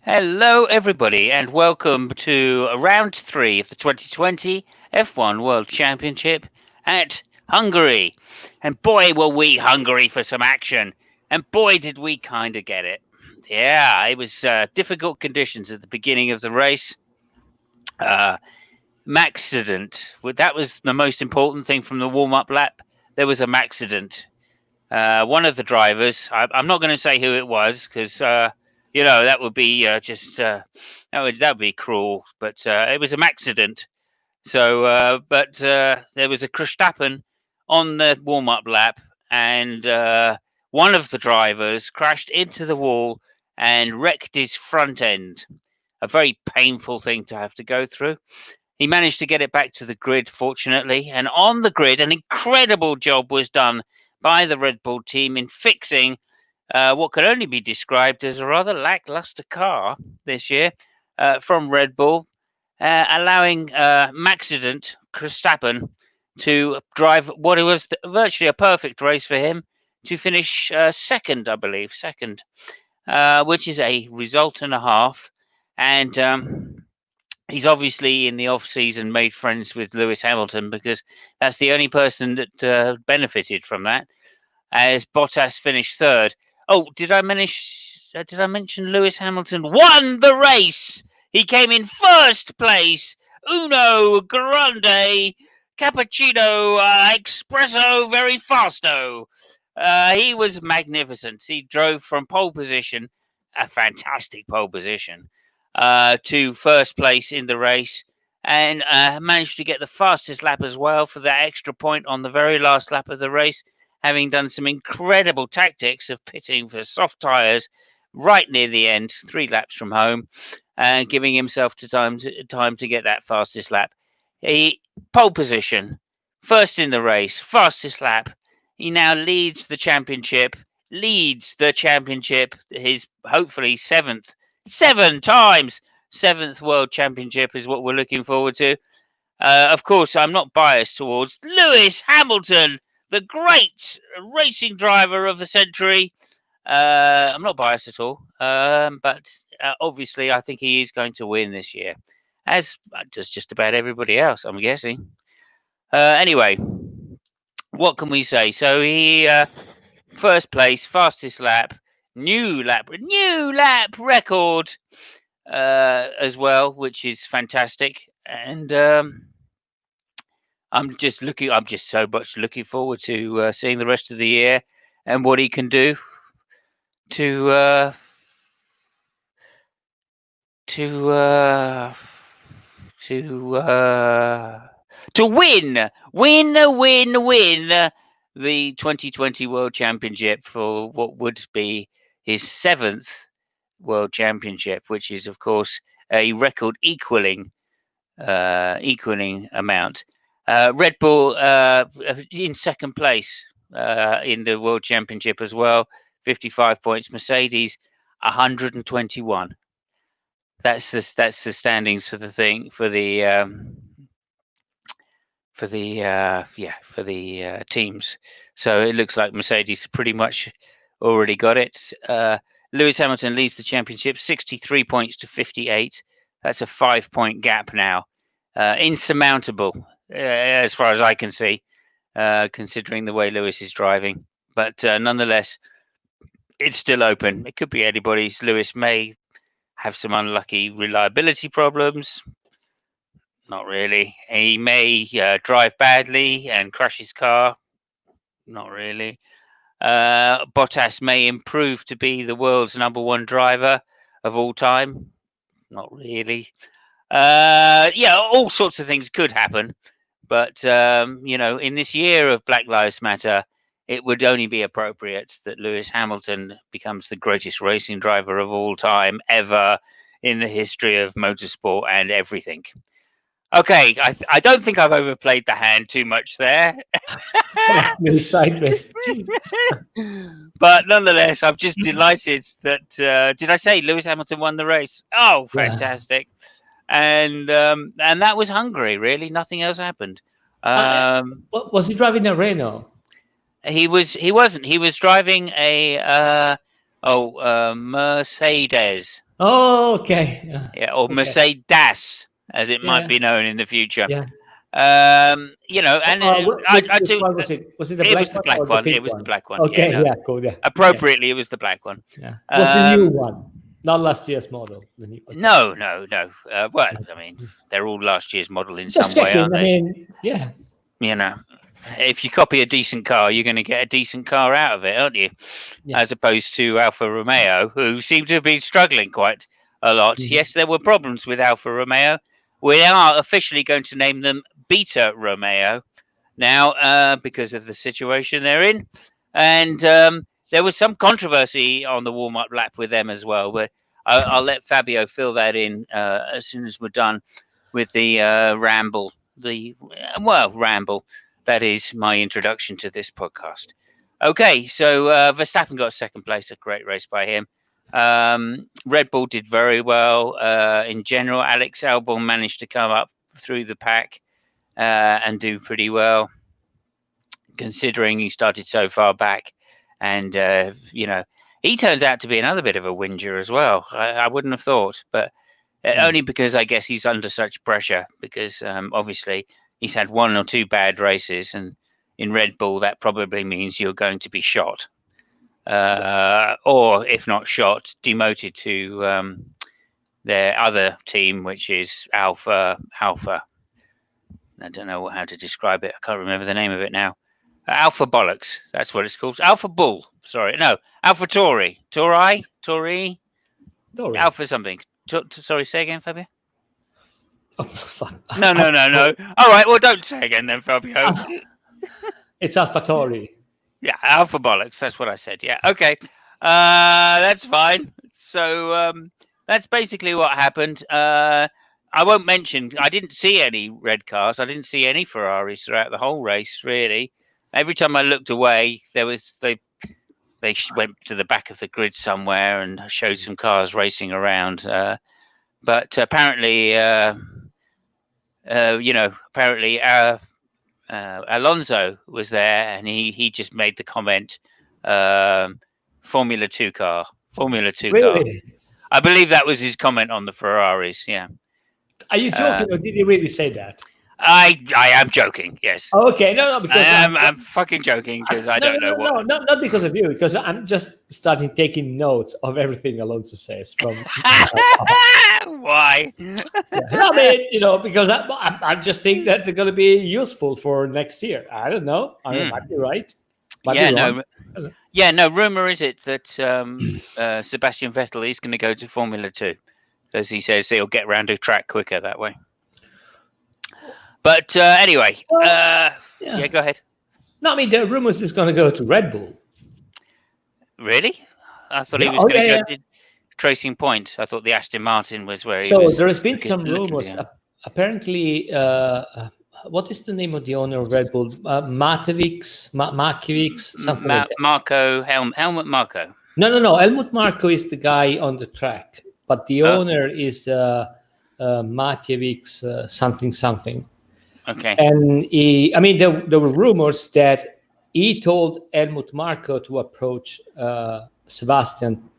Hello, everybody, and welcome to round 3 of the 2020 F1 World Championship at Hungary. And boy, were we hungry for some action. And boy, did we kind of get it. Yeah, it was difficult conditions at the beginning of the race. Accident. That was the most important thing from the warm-up lap. There was a accident. One of the drivers, I'm not going to say who it was because that would be that would be cruel. But it was an accident. So, there was a Verstappen on the warm-up lap, and one of the drivers crashed into the wall and wrecked his front end. A very painful thing to have to go through. He managed to get it back to the grid, fortunately, and on the grid, an incredible job was done by the Red Bull team in fixing what could only be described as a rather lackluster car this year from Red Bull, allowing Accident Verstappen to drive what was virtually a perfect race for him to finish second, I believe, which is a result and a half. And he's obviously in the off season made friends with Lewis Hamilton because that's the only person that benefited from that. As Bottas finished third. Oh, did I mention Lewis Hamilton won the race? He came in first place. Uno grande cappuccino espresso very fasto. He was magnificent. He drove from pole position, a fantastic pole position, to first place in the race, and managed to get the fastest lap as well for that extra point on the very last lap of the race, having done some incredible tactics of pitting for soft tyres right near the end, 3 laps from home, and giving himself time to get that fastest lap. Pole position, first in the race, fastest lap. He now leads the championship. His hopefully seven times seventh world championship is what we're looking forward to. Of course, I'm not biased towards Lewis Hamilton, the great racing driver of the century. I'm not biased at all, but obviously I think he is going to win this year, as does just about everybody else, I'm guessing. Anyway, what can we say? So he first place, fastest lap, new lap record as well, which is fantastic. And I'm just so much looking forward to seeing the rest of the year and what he can do to win the 2020 World Championship for what would be his 7th World Championship, which is of course a record equaling amount. Red Bull in second place in the World Championship as well, 55 points. Mercedes 121. That's the standings for the teams. So it looks like Mercedes pretty much already got it. Lewis Hamilton leads the championship, 63 points to 58. That's a 5-point gap now. Insurmountable, as far as I can see, considering the way Lewis is driving. But nonetheless, it's still open. It could be anybody's. Lewis may have some unlucky reliability problems. Not really. He may drive badly and crash his car. Not really. Bottas may improve to be the world's #1 driver of all time. Not really. All sorts of things could happen. But, in this year of Black Lives Matter, it would only be appropriate that Lewis Hamilton becomes the greatest racing driver of all time ever in the history of motorsport and everything. Okay, I don't think I've overplayed the hand too much there. Sideways. But nonetheless, I'm just delighted that, did I say Lewis Hamilton won the race? Oh, fantastic. And that was Hungary, really. Nothing else happened. Was he driving a Renault? He wasn't. He was driving a Mercedes. Oh, okay. Yeah, or Okay. Mercedes, as it might Yeah. be known in the future. Yeah. You know, and I Which do. one was it? Was it the It black was the one or black the one. pink It was the one? black one. Yeah, Okay. no. Yeah. Cool. Yeah. Yeah. Appropriately, it was the black one. Yeah. Was the new Um, one, not last year's model? The new. Okay. no, no, no. Well, I mean, they're all last year's model in Just some way, checking. aren't I they? mean, yeah. You know, if you copy a decent car, you're going to get a decent car out of it, aren't you? Yeah. As opposed to Alfa Romeo, who seem to have been struggling quite a lot. Mhm. Yes, there were problems with Alfa Romeo. We are officially going to name them Beta Romeo now because of the situation they're in. And there was some controversy on the warm-up lap with them as well, but I'll let Fabio fill that in as soon as we're done with the ramble. Ramble. That is my introduction to this podcast. Okay, so Verstappen got second place, a great race by him. Red Bull did very well in general. Alex Albon managed to come up through the pack and do pretty well, considering he started so far back. And, he turns out to be another bit of a whinger as well. I wouldn't have thought, but only because I guess he's under such pressure because obviously he's had one or two bad races, and in Red Bull that probably means you're going to be shot, or if not shot, demoted to their other team, which is Alpha. I don't know how to describe it. I can't remember the name of it now. Alpha Bollocks. That's what it's called. Alpha Bull. Sorry, no. Alpha Tori. Alpha something. Sorry, say again, Fabio. Oh, fuck. No. All right, well, don't say again then, Fabio. It's AlphaTauri. Yeah, Alpha Bollocks. That's what I said. Yeah, okay. That's fine. So that's basically what happened. I won't mention. I didn't see any red cars. I didn't see any Ferraris throughout the whole race. Really, every time I looked away, they went to the back of the grid somewhere and showed some cars racing around. But apparently, Alonso was there, and he just made the comment, Formula 2 car. Really? I believe that was his comment on the Ferraris. Yeah. Are you joking, or did he really say that? I am joking. Yes. Okay, no, because I'm fucking joking because I don't know what. No, not because of you, because I'm just starting taking notes of everything Alonso says from. Why? Yeah. I mean, because I just think that they're going to be useful for next year. I don't know. I mean, might be right. Rumor is it that Sebastian Vettel is going to go to Formula 2, as he says he'll get round a track quicker that way. But anyway, go ahead. No, I mean, the rumors is going to go to Red Bull. Really? I thought he was going to go to Racing Point. I thought the Aston Martin was where he was. So there has been some rumors. Apparently, what is the name of the owner of Red Bull? Markovics, something like that. Helmut Marko. No. Helmut Marko is the guy on the track, but the owner is Matjevics something. Okay. And there were rumors that he told Helmut Marko to approach Sebastian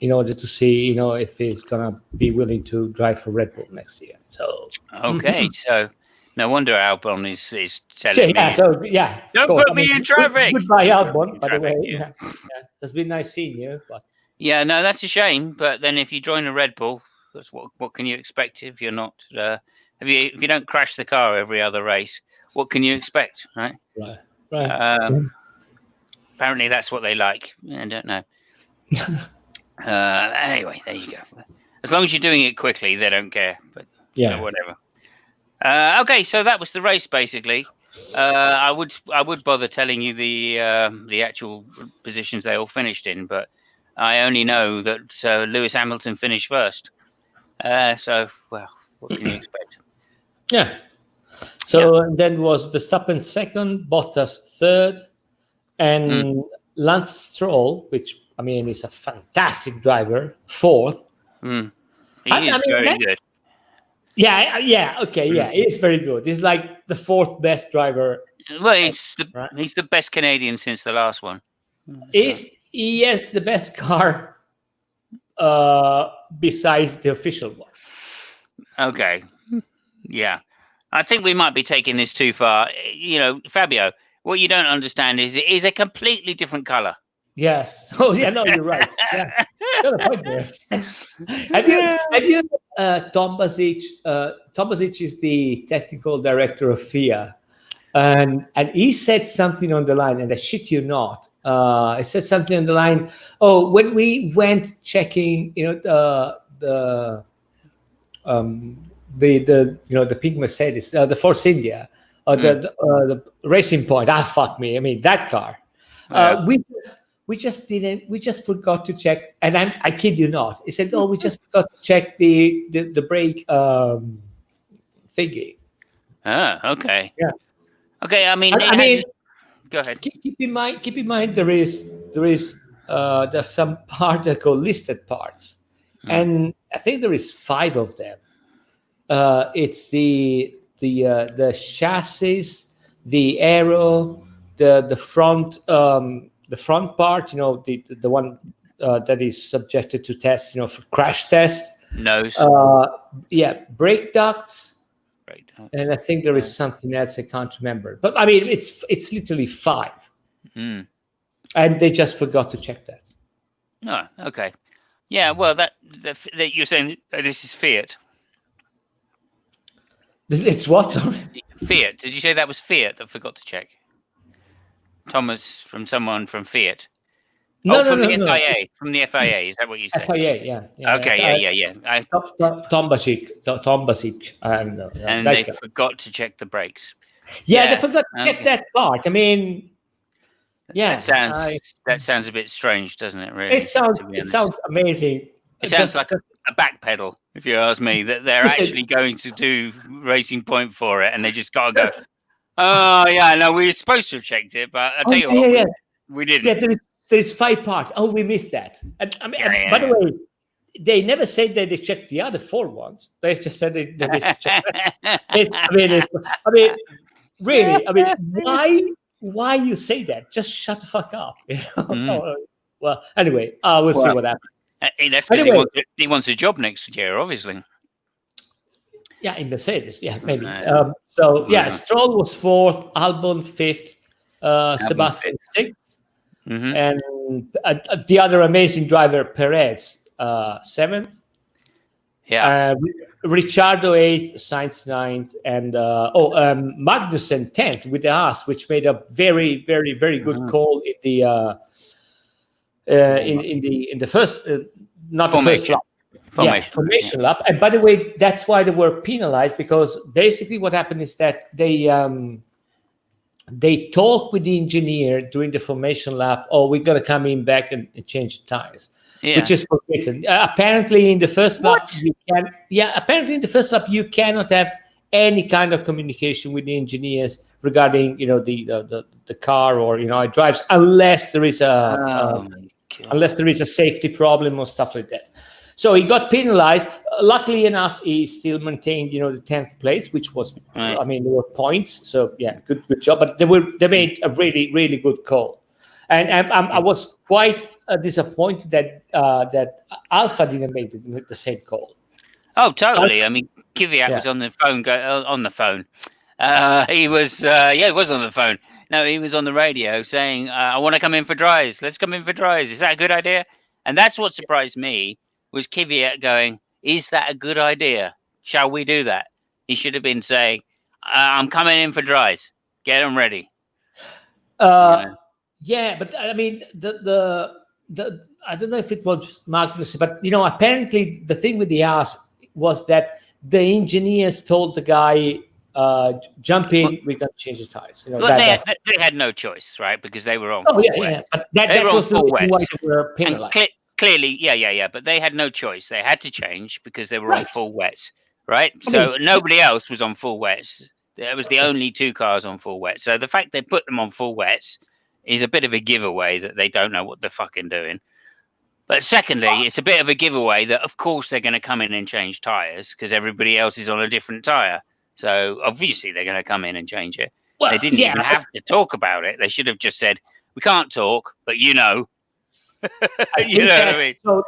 in order to see, if he's gonna be willing to drive for Red Bull next year. So okay, so no wonder Albon is telling me. Don't put me in traffic. Goodbye, Albon. By the way, yeah. It's been nice seeing you. But yeah, no, that's a shame. But then, if you join a Red Bull, that's what can you expect if you're not? If you don't crash the car every other race, what can you expect, right? Right. Apparently, that's what they like. I don't know. Anyway, there you go. As long as you're doing it quickly, they don't care. But whatever. Okay, so that was the race basically. I would bother telling you the actual positions they all finished in, but I only know that Lewis Hamilton finished first. What can you expect? Yeah. So then was Verstappen second, Bottas third, and Lance Stroll, which is a fantastic driver, fourth. He is very good. Yeah. Okay, yeah, he's very good. He's like the fourth best driver. Well, he's the best Canadian since the last one. He has the best car besides the official one. Okay. Yeah. I think we might be taking this too far. You know, Fabio, what you don't understand is it is a completely different color. Yes. Oh yeah, no, you're right. Yeah. Got a point there. have you Tom Basic? Tom Basic is the technical director of FIA, and he said something on the line, and I shit you not. He said something on the line. Oh, when we went checking, the pink Mercedes, the Force India, the Racing Point. Ah, fuck me. I mean that car. Yeah. We just didn't. We just forgot to check. And I kid you not. He said, "Oh, we just forgot to check the brake thingy." Ah, okay. Yeah. Okay. I mean, go ahead. Keep in mind there's some particle listed parts, and I think there is 5 of them. It's the chassis, the aero, the front part. The one that is subjected to tests. For crash tests. Nose. Brake ducts. Right. And I think there is something else I can't remember. But I mean, it's literally 5, and they just forgot to check that. Oh, okay. Yeah. Well, that you're saying this is Fiat. It's what? Fiat. Did you say that was Fiat that forgot to check? Thomas, from someone from Fiat. No. FIA. From the FIA. Is that what you said? FIA, yeah. Okay, yeah. Tom Basic. And they forgot to check the brakes. Yeah, they forgot to check that part. I mean, yeah. That sounds a bit strange, doesn't it? Really. It sounds amazing. It sounds like a back pedal, if you ask me. That they're actually going to do Racing Point for it, and they just got to go. Oh yeah, no, we were supposed to have checked it, but I'll tell you what, we didn't. Yeah, there's 5 parts. Oh, we missed that. And by the way, they never said that they checked the other 4 ones. They just said they missed to check that. I mean, really, why you say that? Just shut the fuck up. Well, anyway, we'll see what happens. That's because he wants a job next year, obviously. Yeah, in Mercedes. Yeah, maybe. Stroll was 4th, Albon 5th, Sebastian 6th, and the other amazing driver Perez 7th. Yeah. Ricciardo 8th, Sainz 9th, and Magnussen 10th with the Haas, which made a very, very, very good call in the in the first, not the first lap. Formation lap. And by the way, that's why they were penalized, because basically what happened is that they talked with the engineer during the formation lap. Oh, we're gonna come in back and change the tires. Yeah. Which is forbidden. Apparently, in the first lap, you cannot have any kind of communication with the engineers regarding, the car or it drives, unless there is a safety problem or stuff like that. So he got penalized. Luckily enough, he still maintained, the 10th place, which was, there were points. So yeah, good job. But they made a really, really good call. And I was quite disappointed that Alpha didn't make the same call. Oh, totally. I mean, Kvyat was on the phone. He was on the phone. No, he was on the radio saying, "I want to come in for dries. Let's come in for dries. Is that a good idea?" And that's what surprised me, was Kvyat going, "Is that a good idea? Shall we do that?" He should have been saying, "I'm coming in for dries. Get them ready." Yeah, but I mean, the I don't know if it was Magnus, but apparently the thing with the Haas was that the engineers told the guy, "Jump in, we're gonna change the tires." They had no choice, right? Because they were on. Yeah. But that was the reason why they were penalized. Clearly, yeah. But they had no choice. They had to change because they were on full wets, right? So nobody else was on full wets. There was the only 2 cars on full wets. So the fact they put them on full wets is a bit of a giveaway that they don't know what they're fucking doing. But secondly, it's a bit of a giveaway that, of course, they're going to come in and change tyres because everybody else is on a different tyre. So obviously they're going to come in and change it. Well, they didn't even have to talk about it. They should have just said, "We can't talk, but you know." You know what I mean? So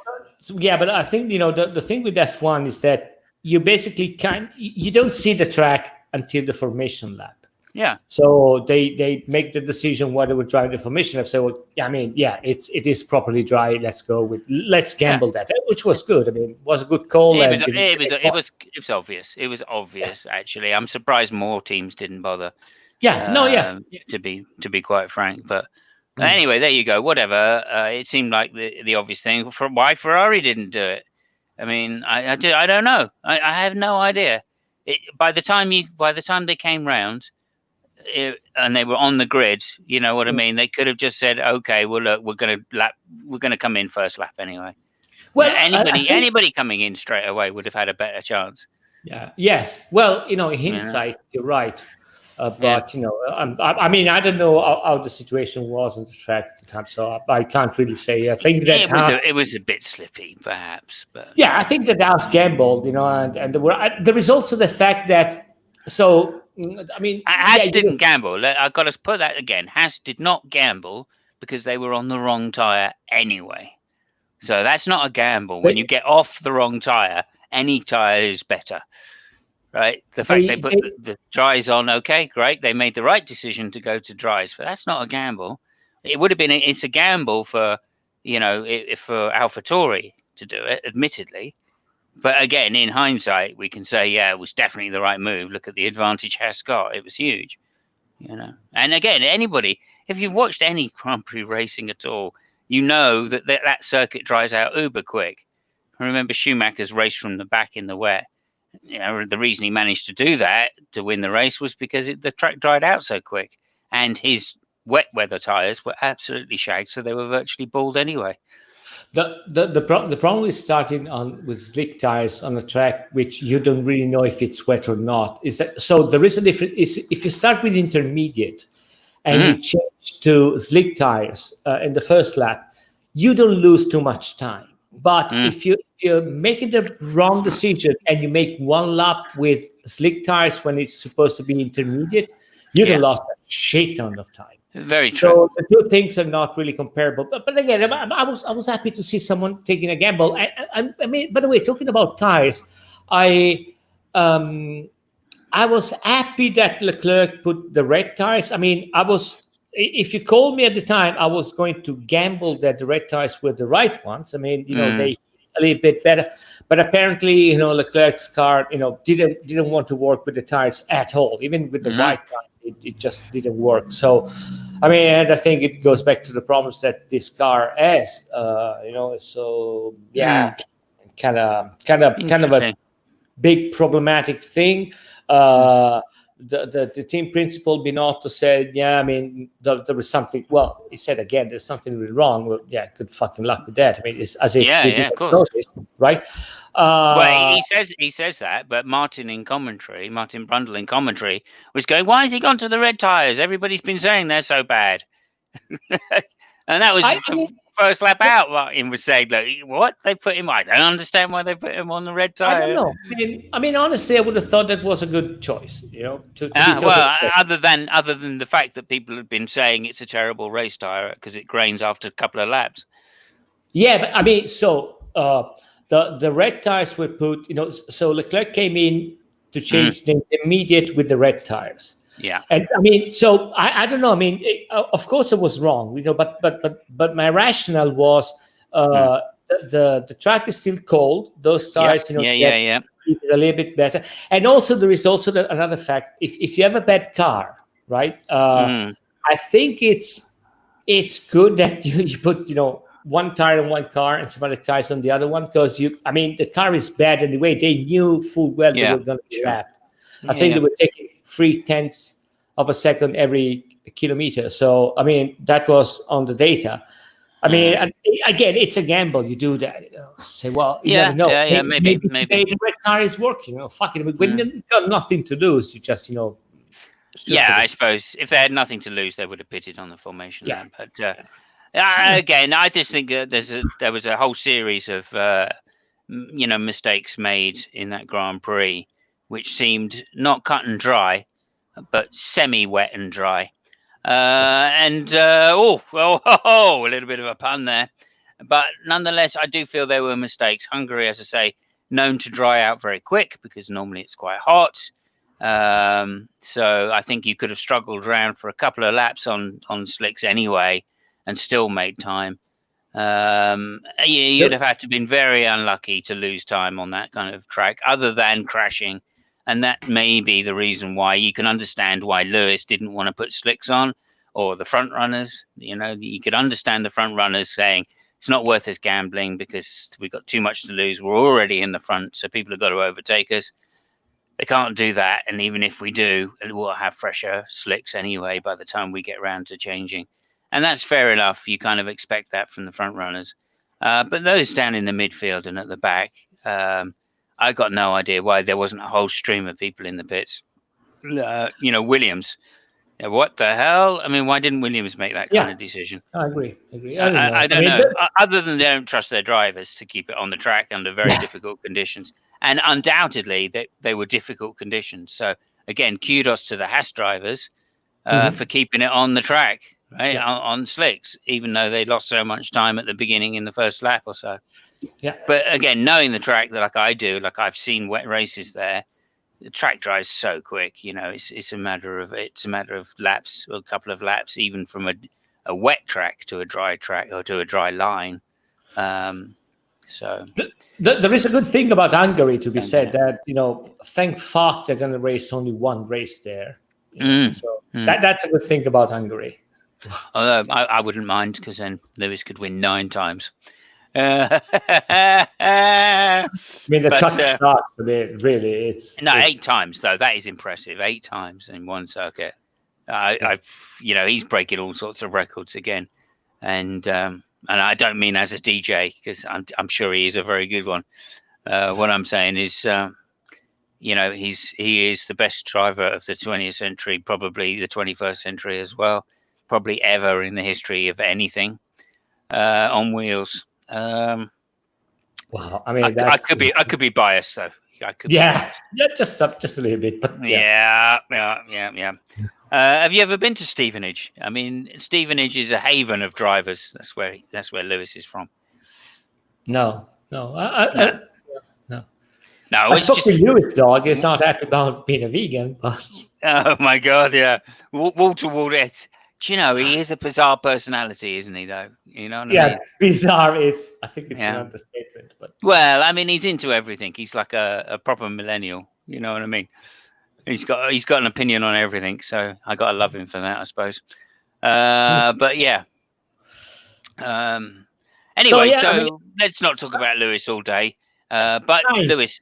but I think the thing with F1 is that you basically you don't see the track until the formation lap. Yeah. So they make the decision whether we're driving the formation lap. So well, I mean, yeah, it is properly dry. Let's gamble that, which was good. I mean, it was a good call. It was obvious. It was obvious actually. I'm surprised more teams didn't bother. To be quite frank, but anyway, there you go. Whatever. It seemed like the obvious thing. Why Ferrari didn't do it? I mean, I don't know. I have no idea. By the time they came round, and they were on the grid, you know what I mean. They could have just said, "Okay, well, look, we're going to come in first lap anyway." Well, anybody coming in straight away would have had a better chance. Yeah. Yes. Well, in hindsight, you're right. But I mean, I don't know how the situation was on the track at the time, so I can't really say. I think that it was a bit slippy, perhaps. But I think that Haas gambled, and there is also the fact that. So I mean, Haas didn't gamble. I've got to put that again. Haas did not gamble because they were on the wrong tire anyway. So that's not a gamble. When you get off the wrong tire, any tire is better. Right, the fact they put the dries on, okay, great. They made the right decision to go to dries, but that's not a gamble. It would have been. It's a gamble for, if for AlphaTauri to do it, admittedly. But again, in hindsight, we can say, yeah, it was definitely the right move. Look at the advantage Haas got; it was huge, And again, anybody, if you've watched any Grand Prix racing at all, you know that circuit dries out uber quick. I remember Schumacher's race from the back in the wet. The reason he managed to do that to win the race was because the track dried out so quick, and his wet weather tires were absolutely shagged, so they were virtually bald anyway. The problem with starting with slick tires on a track which you don't really know if it's wet or not is that there is a difference. Is if you start with intermediate and you change to slick tires in the first lap, you don't lose too much time. But if you're making the wrong decision and you make one lap with slick tires when it's supposed to be intermediate, you've lost a shit ton of time. Very true. So the two things are not really comparable. But again, I was happy to see someone taking a gamble. I mean, by the way, talking about tires, I was happy that Leclerc put the red tires. I mean, if you called me at the time, I was going to gamble that the red tires were the right ones. I mean, they a little bit better, but apparently, Leclerc's car, didn't want to work with the tires at all. Even with the white tires, it just didn't work. So, I mean, and I think it goes back to the problems that this car has. So yeah, kind of a big problematic thing. The team principal Binotto said, yeah, I mean, there was something. Well, he said again, there's something really wrong. Well, yeah, good fucking luck with that. I mean, it's as if they didn't notice, right? Well, he says that, but Martin Brundle in commentary was going, why has he gone to the red tires? Everybody's been saying they're so bad. And that was the first lap out. Martin was saying, look, what they put him? I don't understand why they put him on the red tire. I don't know. I mean, honestly, I would have thought that was a good choice. Other than the fact that people have been saying it's a terrible race tire because it grains after a couple of laps. Yeah, but I mean, so the red tires were put. So Leclerc came in to change the intermediate with the red tires. Yeah, and I mean, so I don't know. I mean, of course, it was wrong, but my rationale was the track is still cold. Those tires, get a little bit better. And also, there is also another fact: if you have a bad car, right? I think it's good that you put one tire on one car and some other tires on the other one, because the car is bad anyway. They knew full well they were going to be lapped. I think they were taking 0.3 of a second every kilometer. So, I mean, that was on the data. I mean, again, it's a gamble. You do that. Say, well, you never know. Maybe the red car is working. Fuck it. When you've got nothing to lose, you just, I suppose if they had nothing to lose, they would have pitted on the formation lap. But again, I just think there was a whole series of mistakes made in that Grand Prix, which seemed not cut and dry, but semi-wet and dry. A little bit of a pun there. But nonetheless, I do feel there were mistakes. Hungary, as I say, known to dry out very quick because normally it's quite hot. So I think you could have struggled around for a couple of laps on slicks anyway and still made time. You'd have had to have been very unlucky to lose time on that kind of track, other than crashing. And that may be the reason why you can understand why Lewis didn't want to put slicks on, or the front runners. You could understand the front runners saying it's not worth us gambling because we've got too much to lose. We're already in the front, so people have got to overtake us. They can't do that, and even if we do, we'll have fresher slicks anyway by the time we get around to changing. And that's fair enough. You kind of expect that from the front runners. But those down in the midfield and at the back, I got no idea why there wasn't a whole stream of people in the pits. Williams. What the hell? I mean, why didn't Williams make that kind of decision? I agree. I don't know. Other than they don't trust their drivers to keep it on the track under very difficult conditions. And undoubtedly, they were difficult conditions. So, again, kudos to the Haas drivers for keeping it on the track, right, on slicks, even though they lost so much time at the beginning in the first lap or so. Yeah. But, again, knowing the track like I do, like I've seen wet races there, the track dries so quick. It's a matter of laps, or a couple of laps, even from a wet track to a dry track or to a dry line. So there is a good thing about Hungary to be said that thank fuck they're going to race only one race there. That's a good thing about Hungary. Although I wouldn't mind, because then Lewis could win 9 times. I mean, the truck starts. Really, it's 8 times though. That is impressive. 8 times in one circuit. He's breaking all sorts of records again, and I don't mean as a DJ, because I'm sure he is a very good one. What I'm saying is, he is the best driver of the 20th century, probably the 21st century as well, probably ever in the history of anything on wheels. Wow, I mean, I could be biased though. Just a little bit, but yeah. Have you ever been to Stevenage? I mean, Stevenage is a haven of drivers. That's where Lewis is from. No. I spoke to Lewis, dog. He's not happy about being a vegan, but oh my god, yeah, wall to wall. Do you know, he is a bizarre personality, isn't he? Though, you know what I mean? Bizarre is. I think it's an understatement. But well, I mean, he's into everything. He's like a proper millennial. You know what I mean? He's got an opinion on everything. So I gotta love him for that, I suppose. But yeah. Anyway, let's not talk about Lewis all day. But Lewis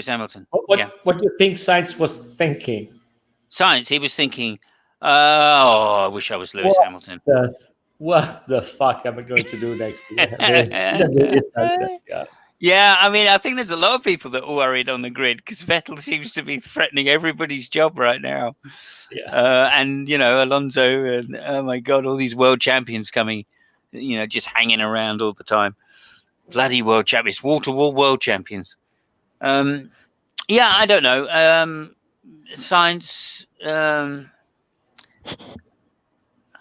Hamilton. What do you think Sainz was thinking? Sainz, he was thinking, I wish I was Lewis Hamilton. What the fuck am I going to do next year? Yeah, I mean, I think there's a lot of people that are worried on the grid, because Vettel seems to be threatening everybody's job right now. Yeah. And, Alonso and, oh my God, all these world champions coming, just hanging around all the time. Bloody world champions, wall-to-wall world champions. I don't know. Sainz,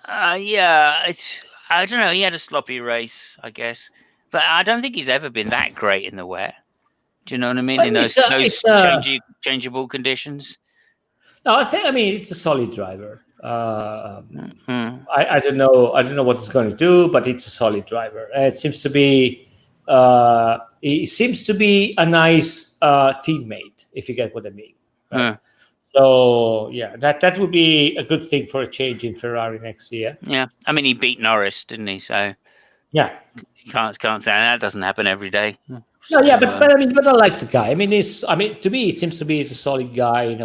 I don't know. He had a sloppy race, I guess, but I don't think he's ever been that great in the wet. Do you know what I mean? In those changeable conditions. No, it's a solid driver. I don't know what he's going to do, but it's a solid driver. It seems to be. He seems to be a nice teammate, if you get what I mean. Right? So that would be a good thing for a change in Ferrari next year. Yeah, I mean, he beat Norris, didn't he? So you can't say that doesn't happen every day. No, but I like the guy. To me, it seems to be he's a solid guy.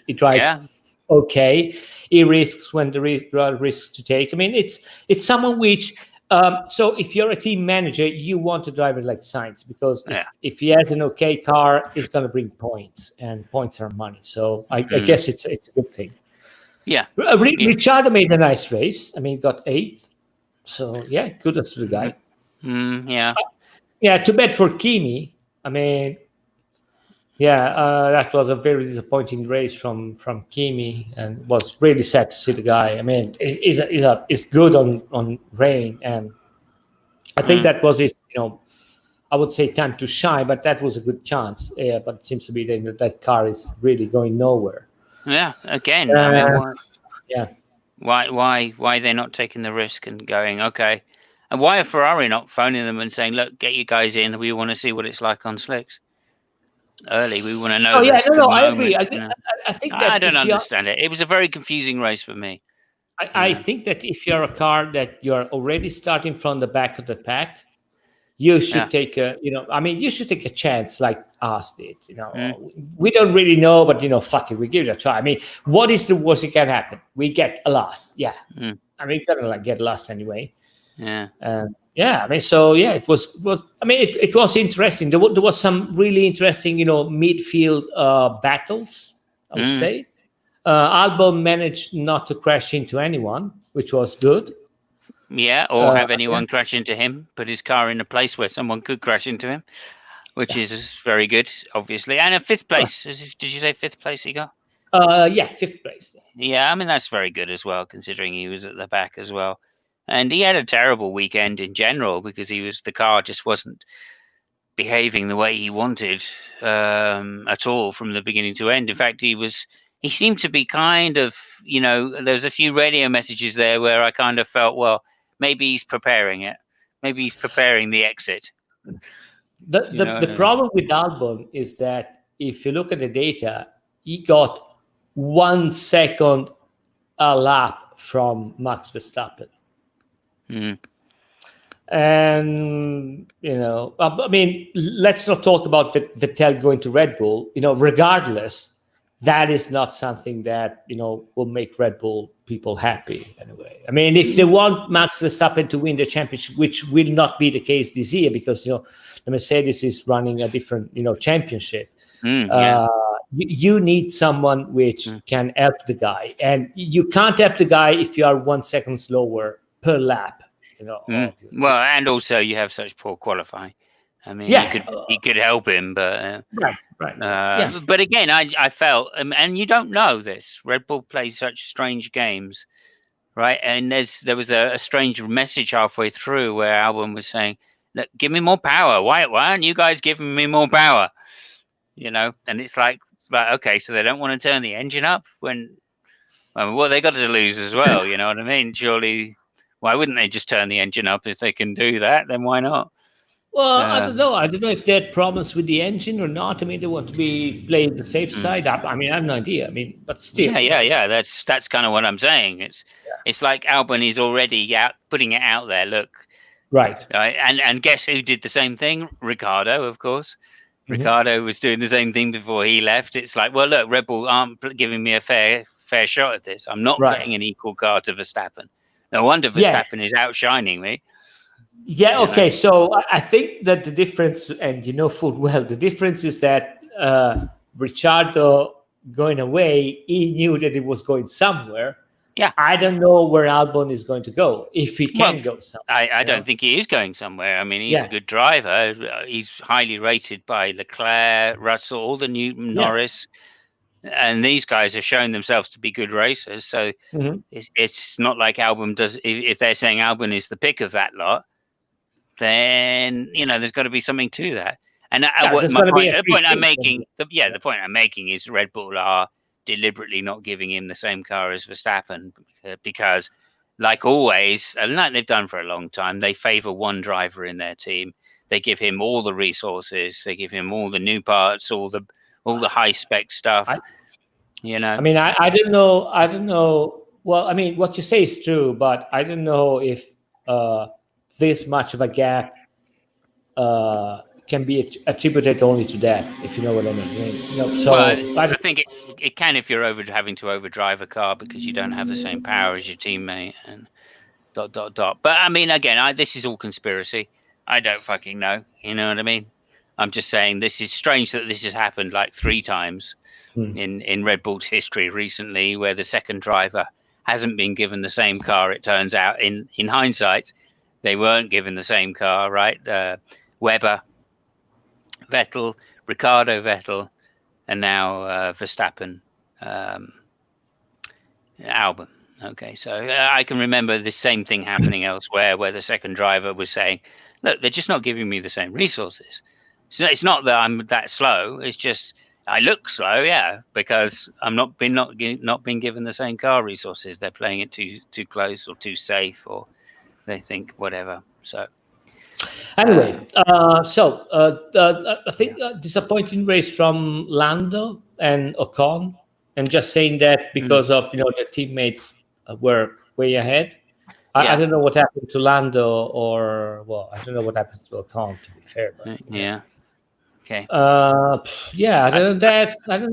He drives okay. He risks when there are risks to take. I mean, it's someone which. So if you're a team manager, you want a driver like Sainz, because if he has an okay car, it's going to bring points, and points are money. So I guess it's a good thing. Yeah. Ricciardo made a nice race. I mean, he got 8th. So kudos to the guy. Too bad for Kimi. I mean, that was a very disappointing race from Kimi, and was really sad to see the guy. I mean, he's good on rain, and I think that was his, I would say time to shine, but that was a good chance. Yeah, but it seems to be that car is really going nowhere. Yeah, again, I mean, yeah. Why they're not taking the risk and going, okay, and why are Ferrari not phoning them and saying, look, get you guys in, we want to see what it's like on slicks early, we want to know. I agree. I think that I don't understand it. It was a very confusing race for me. I think that if you're a car that you're already starting from the back of the pack, you should take you should take a chance like us did. We don't really know, but fuck it, we give it a try. I mean, what is the worst that can happen? We get a loss. Yeah. I mean, we're gonna get lost anyway. Yeah. I mean, so yeah, it was. I mean, it was interesting. There was some really interesting, midfield battles, I would say. Albon managed not to crash into anyone, which was good. Yeah, or have anyone crash into him, put his car in a place where someone could crash into him, which is very good, obviously. And a fifth place. Did you say fifth place he got? Yeah, fifth place. Yeah, I mean, that's very good as well, considering he was at the back as well. And he had a terrible weekend in general because the car just wasn't behaving the way he wanted at all from the beginning to end. In fact, he seemed to be kind of, there was a few radio messages there where I kind of felt, well, maybe he's preparing it. Maybe he's preparing the exit. The problem with Albon is that if you look at the data, he got 1 second a lap from Max Verstappen. And I mean, let's not talk about Vettel going to Red Bull. Regardless, that is not something that will make Red Bull people happy anyway. I mean, if they want Max Verstappen to win the championship, which will not be the case this year because the Mercedes is running a different championship. You need someone which can help the guy, and you can't help the guy if you are 1 second slower per lap. Well, and also you have such poor qualifying. I mean, he could help him, but right. But again, I felt, and you don't know this. Red Bull plays such strange games, right? And there was a strange message halfway through where Albon was saying, "Look, give me more power. Why aren't you guys giving me more power?" And it's like, okay, so they don't want to turn the engine up when, well, they got to lose as well. You know what I mean? Surely. Why wouldn't they just turn the engine up if they can do that? Then why not? Well, I don't know. I don't know if they had problems with the engine or not. I mean, they want to be playing the safe side up. I mean, I have no idea. I mean, but still. Yeah. That's kind of what I'm saying. It's like Albon is already putting it out there. Look, right. And guess who did the same thing? Ricciardo, of course. Ricciardo was doing the same thing before he left. It's like, well, look, Red Bull aren't giving me a fair shot at this. I'm not putting an equal car to Verstappen. No wonder Verstappen is outshining me. Yeah, okay. So I think that the difference, and full well, the difference is that Ricciardo going away, he knew that it was going somewhere. Yeah. I don't know where Albon is going to go, if he can go somewhere. I don't think he is going somewhere. I mean, he's a good driver. He's highly rated by Leclerc, Russell, all the Newton, Norris. And these guys have shown themselves to be good racers. So it's not like Albon does. If they're saying Albon is the pick of that lot, then there's got to be something to that. And the point I'm making is Red Bull are deliberately not giving him the same car as Verstappen because, like always, and like they've done for a long time, they favour one driver in their team. They give him all the resources. They give him all the new parts, all the high spec stuff. I mean, I don't know. Well, I mean, what you say is true, but I don't know if this much of a gap can be attributed only to that, if you know what I mean. I think it can if you're having to overdrive a car because you don't have the same power as your teammate and ... But I mean, again, this is all conspiracy. I don't fucking know. You know what I mean? I'm just saying this is strange that this has happened like 3 times in Red Bull's history recently, where the second driver hasn't been given the same car. It turns out, in hindsight, they weren't given the same car, right? Webber, Vettel, Ricardo Vettel, and now Verstappen, Albon. Okay, so I can remember the same thing happening elsewhere, where the second driver was saying, look, they're just not giving me the same resources. So it's not that I'm that slow. It's just I look slow, yeah, because I'm not being given the same car resources. They're playing it too close or too safe, or they think whatever. So Anyway, I think disappointing race from Lando and Ocon. I'm just saying that because of the teammates were way ahead. I don't know what happened to Lando, or well, I don't know what happened to Ocon. To be fair, but yeah, okay, yeah, I don't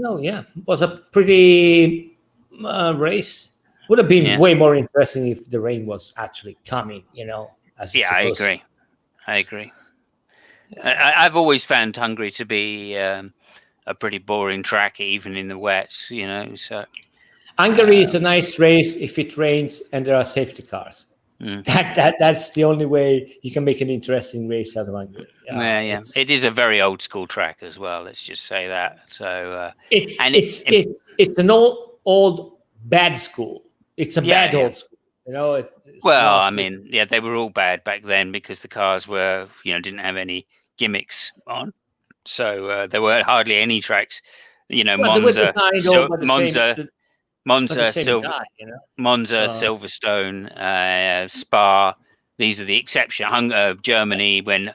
know. Yeah, it was a pretty race. Would have been yeah, way more interesting if the rain was actually coming. As it's yeah. I supposed to. agree. I agree. I've always found Hungary to be a pretty boring track, even in the wet. So Hungary is a nice race if it rains and there are safety cars. That's the only way you can make an interesting race out of Hungary. Yeah. It is a very old school track as well. Let's just say that. So it's an old bad school. It's a bad old school. Well, I mean, yeah, they were all bad back then because the cars were, didn't have any gimmicks on. So there were hardly any tracks. Monza, Silverstone, Spa. These are the exception. Germany, when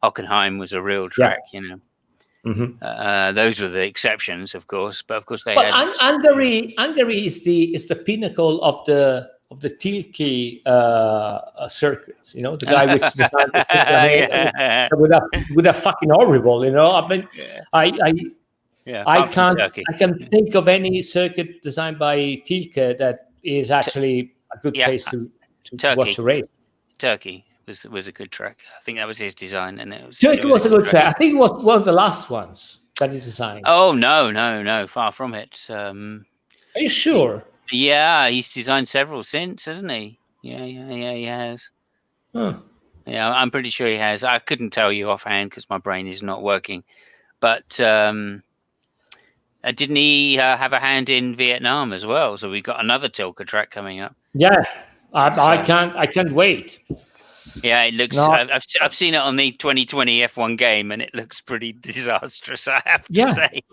Hockenheim was a real track. Those were the exceptions, of course. But of course, they had. Hungary is the pinnacle of the Tilke circuits. The guy which designed the with a fucking horrible. I mean, I can think of any circuit designed by Tilke that is actually a good place to watch a race. Turkey was a good track. I think that was his design, and Turkey was a good track. I think it was one of the last ones that he designed. Oh no, far from it. Are you sure? He's designed several since, hasn't he? Yeah, he has. Huh. Yeah, I'm pretty sure he has. I couldn't tell you offhand because my brain is not working. But didn't he have a hand in Vietnam as well? So we've got another Tilke track coming up. Yeah, I can't wait. Yeah, it looks. No. I've seen it on the 2020 F1 game, and it looks pretty disastrous. I have to say,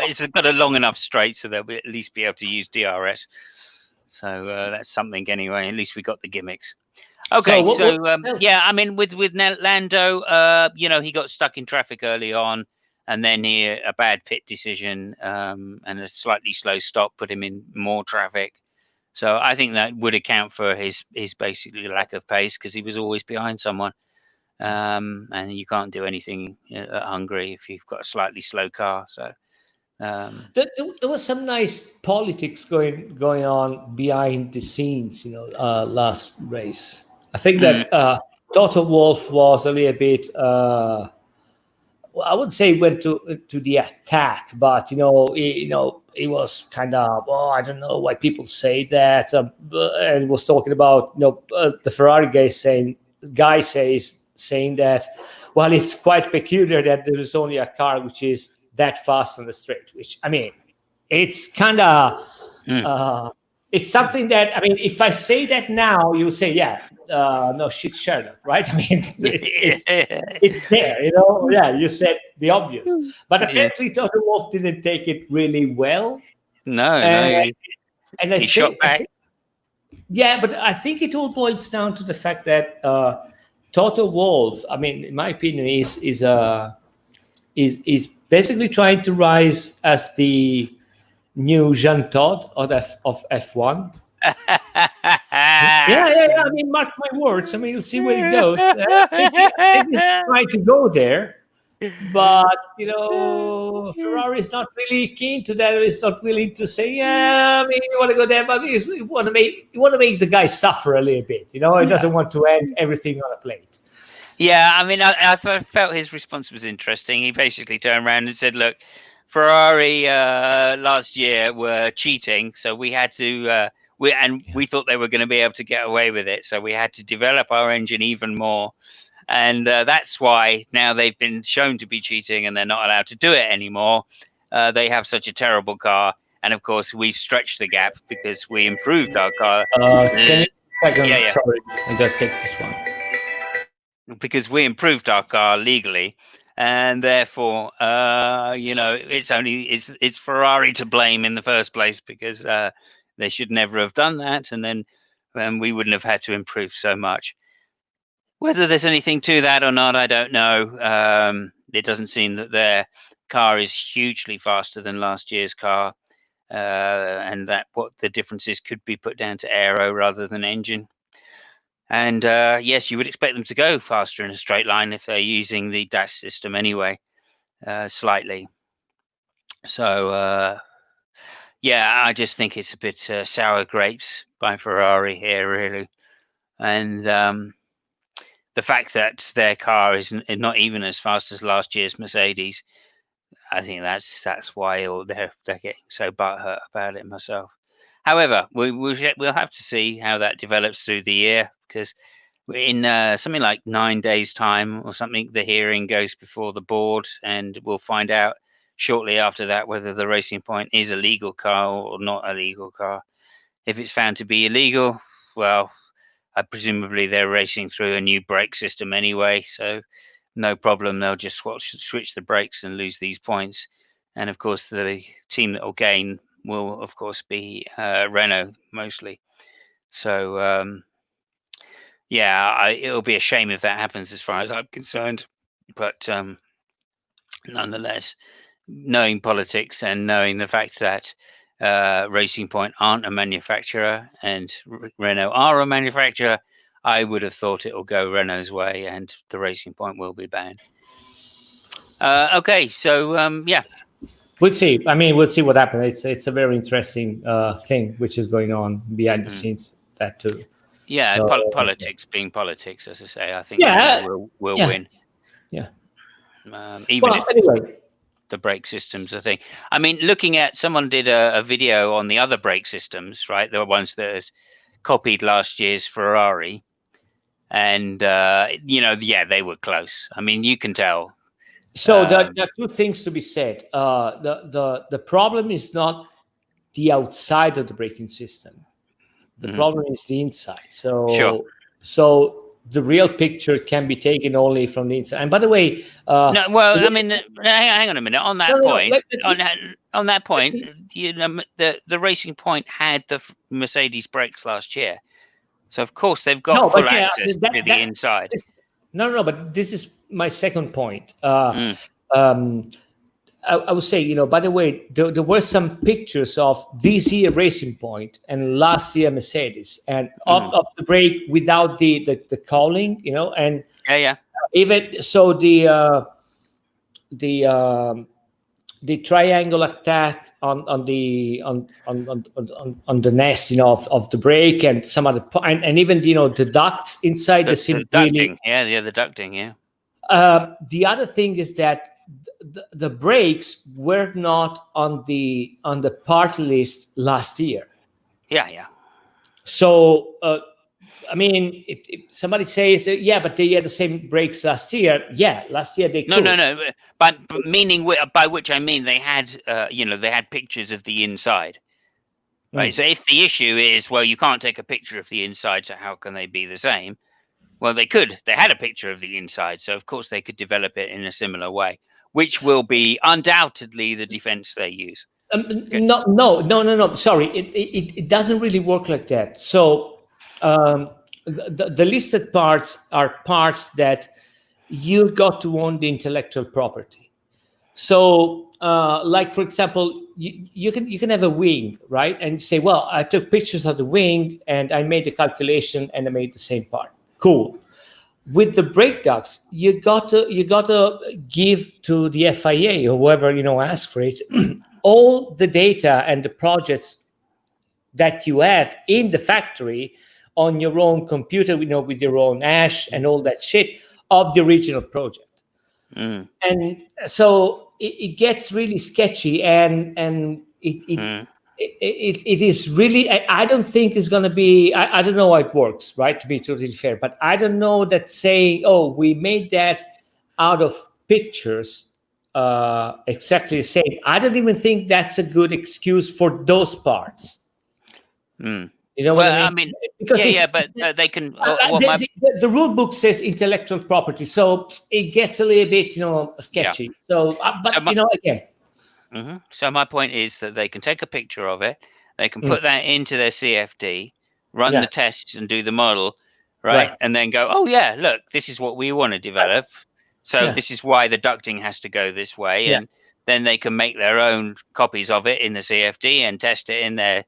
it's got a long enough straight, so they'll at least be able to use DRS. So that's something anyway. At least we got the gimmicks. Okay, I mean, with Lando, he got stuck in traffic early on, and then a bad pit decision and a slightly slow stop put him in more traffic. So I think that would account for his basically lack of pace because he was always behind someone, and you can't do anything at Hungary if you've got a slightly slow car. So there was some nice politics going on behind the scenes, last race. I think that Toto Wolff was a little bit. I wouldn't say went to the attack, but it was kind of I don't know why people say that, and was talking about the Ferrari guy saying that it's quite peculiar that there is only a car which is that fast on the straight. Which I mean, it's kind of it's something that if I say that now, you say no shit, Sherlock, right? I mean, it's there, Yeah, you said the obvious, but apparently Toto Wolff didn't take it really well. No, and he shot back. But I think it all boils down to the fact that Toto Wolff, I mean, in my opinion, is basically trying to rise as the new Jean Todt of F1. I mean, mark my words. I mean, you'll see where it goes. I think he's trying to go there, but Ferrari is not really keen to that. It's not willing to say, you want to go there, but you want to make the guy suffer a little bit. He doesn't want to end everything on a plate. Yeah, I mean, I felt his response was interesting. He basically turned around and said, "Look, Ferrari last year were cheating, so we had to." We thought they were going to be able to get away with it, so we had to develop our engine even more, and that's why now they've been shown to be cheating, and they're not allowed to do it anymore. They have such a terrible car, and of course we've stretched the gap because we improved our car. Sorry, I'm gonna take this one. because we improved our car legally, and therefore, it's Ferrari to blame in the first place, because they should never have done that, and then we wouldn't have had to improve so much. Whether there's anything to that or not, I don't know. It doesn't seem that their car is hugely faster than last year's car, and that what the differences could be put down to aero rather than engine. And yes, you would expect them to go faster in a straight line if they're using the dash system anyway, slightly. So yeah, I just think it's a bit sour grapes by Ferrari here, really. And the fact that their car is not even as fast as last year's Mercedes, I think that's why they're getting so butthurt about it myself. However, we'll have to see how that develops through the year, because in something like 9 days' time or something, the hearing goes before the board, and we'll find out shortly after that whether the Racing Point is a legal car or not a legal car. If it's found to be illegal, well, presumably they're racing through a new brake system anyway, so no problem. They'll just switch the brakes and lose these points. And of course, the team that will gain will, of course, be Renault mostly. So yeah, it'll be a shame if that happens, as far as I'm concerned. But nonetheless, knowing politics and knowing the fact that Racing Point aren't a manufacturer and Renault are a manufacturer, I would have thought it will go Renault's way and the Racing Point will be banned. Okay, so yeah. We'll see. I mean, we'll see what happens. It's a very interesting thing which is going on behind the scenes. That too. Yeah, so, politics being politics, as I say, I think will win. Yeah. Even if anyway, the brake systems are thing. I mean, looking at, someone did a video on the other brake systems, right? The ones that copied last year's Ferrari, and they were close. I mean, you can tell. So there are two things to be said. The problem is not the outside of the braking system. The problem is the inside. So the real picture can be taken only from the inside. And by the way, no, well, I mean, hang on a minute. On that point, on that point, the Racing Point had the Mercedes brakes last year, so of course they've got full access to the inside. No, but this is my second point. I would say, by the way, there were some pictures of this year Racing Point and last year Mercedes, and of the brake without the cowling, and even so the triangle attack on the nest, of the brake, and some other and even the ducts inside the sim. The ducting, the ducting, the other thing is that the brakes were not on the part list last year. Yeah. So I mean, if somebody says, but they had the same brakes last year. Yeah, last year they could. No. But meaning, by which I mean they had they had pictures of the inside. Right. So if the issue is, well, you can't take a picture of the inside, so how can they be the same? Well, they could. They had a picture of the inside, so of course they could develop it in a similar way, which will be undoubtedly the defense they use. No. Sorry, it doesn't really work like that. So the listed parts are parts that you got to own the intellectual property. So, like for example, you can have a wing, right? And say, well, I took pictures of the wing and I made the calculation and I made the same part. Cool. With the brake ducts, you got to give to the FIA or whoever ask for it all the data and the projects that you have in the factory on your own computer, with your own hash and all that shit of the original project. And so it gets really sketchy, and it is really, I don't think it's going to be, I don't know how it works, right, to be totally fair, but I don't know that saying, we made that out of pictures exactly the same. I don't even think that's a good excuse for those parts. You know what Well, I I mean? mean, Because yeah, but they can. What my the rule book says intellectual property, so it gets a little bit, yeah. sketchy. So, So but again, so my point is that they can take a picture of it, they can mm, put that into their CFD, run yeah, the tests and do the model, right? right, And then go, oh yeah, look, this is what we want to develop. So yeah, this is why the ducting has to go this way, yeah. and then they can make their own copies of it in the CFD and test it in their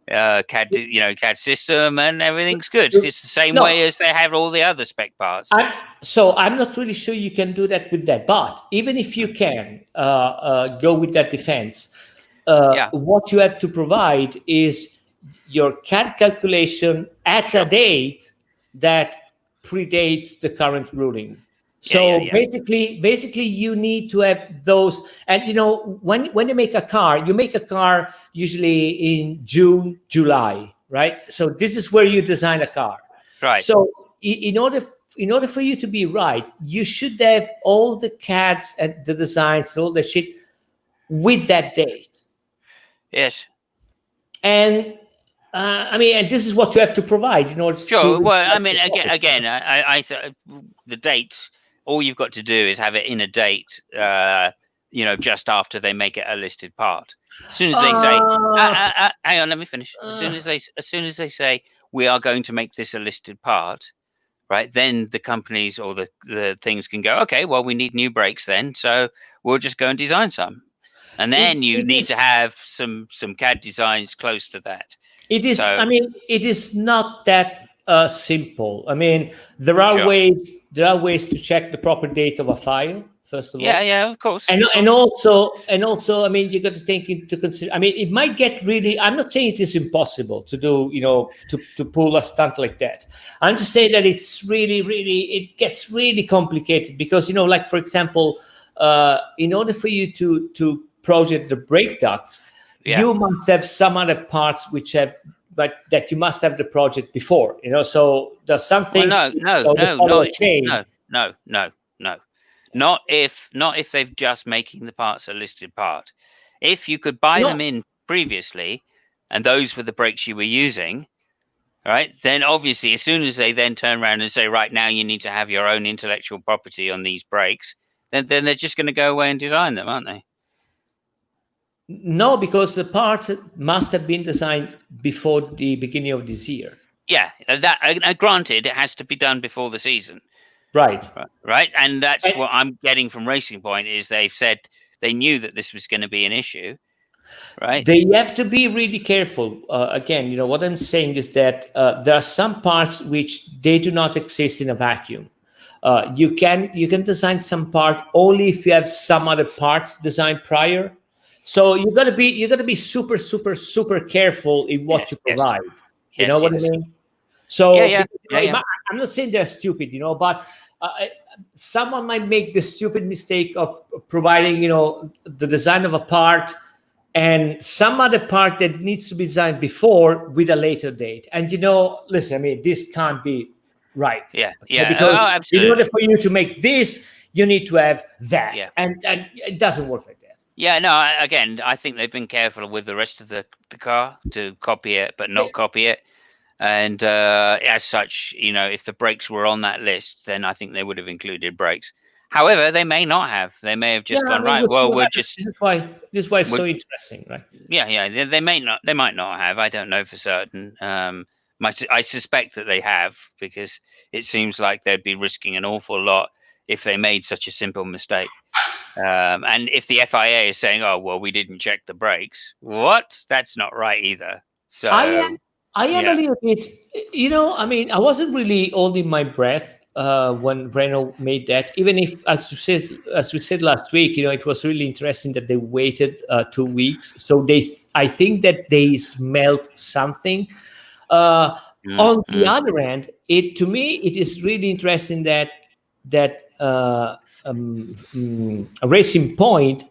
CAD system, and everything's good. It's the same No, way as they have all the other spec parts. I'm not really sure you can do that with that. But even if you can go with that defense, Yeah, what you have to provide is your CAD calculation at a sure. date that predates the current ruling. So Yeah. basically, you need to have those. And when you make a car, you make a car usually in June, July, right? So this is where you design a car. Right. So in order for you to be right, you should have all the CADs and the designs, all the shit with that date. Yes. And I mean, and this is what you have to provide in order to. Sure. Well, I mean, again, the dates. All you've got to do is have it in a date. Just after they make it a listed part. As soon as they say, "Hang on, let me finish." As soon as they say we are going to make this a listed part, right? Then the companies or the things can go, okay, well, we need new brakes then, so we'll just go and design some, and then you it need is, to have some CAD designs close to that. it is. So I mean, it is not that simple. I mean, there are sure. ways. There are ways to check the proper date of a file. First of all, Yeah, of course. and also, I mean, you got to take into consider. I mean, it might get really. I'm not saying it is impossible to do, to pull a stunt like that. I'm just saying that it's really, really, it gets really complicated because, like for example, in order for you to project the brake ducts, you must have some other parts which have, but that you must have the project before. So there's some things. No. Not if they've just making the parts a listed part. If you could buy them in previously, and those were the brakes you were using, right? Then obviously, as soon as they then turn around and say, right now you need to have your own intellectual property on these brakes, then they're just going to go away and design them, aren't they? No, because the parts must have been designed before the beginning of this year. Yeah, that granted, it has to be done before the season. Right. And that's what I'm getting from Racing Point is they've said they knew that this was going to be an issue, right? They have to be really careful. Again, what I'm saying is that there are some parts which they do not exist in a vacuum. You can design some part only if you have some other parts designed prior. So you got to be super, super, super careful in what you provide. You know what I mean? So I'm not saying they're stupid, but someone might make the stupid mistake of providing, the design of a part and some other part that needs to be designed before with a later date. And listen, I mean, this can't be right. Yeah. Because absolutely. in order for you to make this, you need to have that, and it doesn't work like that. Yeah, no. Again, I think they've been careful with the rest of the car to copy it, but not copy it. And as such, if the brakes were on that list, then I think they would have included brakes. However, they may not have. They may have just gone right. Well, we're just. This is why it's so interesting, right? Yeah. They may not. They might not have. I don't know for certain. I suspect that they have because it seems like they'd be risking an awful lot if they made such a simple mistake. And if the FIA is saying, "Oh, well, we didn't check the brakes," what? That's not right either. So I am a little bit, I mean, I wasn't really holding my breath when Renault made that. Even if, as we said last week, it was really interesting that they waited 2 weeks. So I think that they smelled something. On the other hand, to me, it is really interesting that Racing Point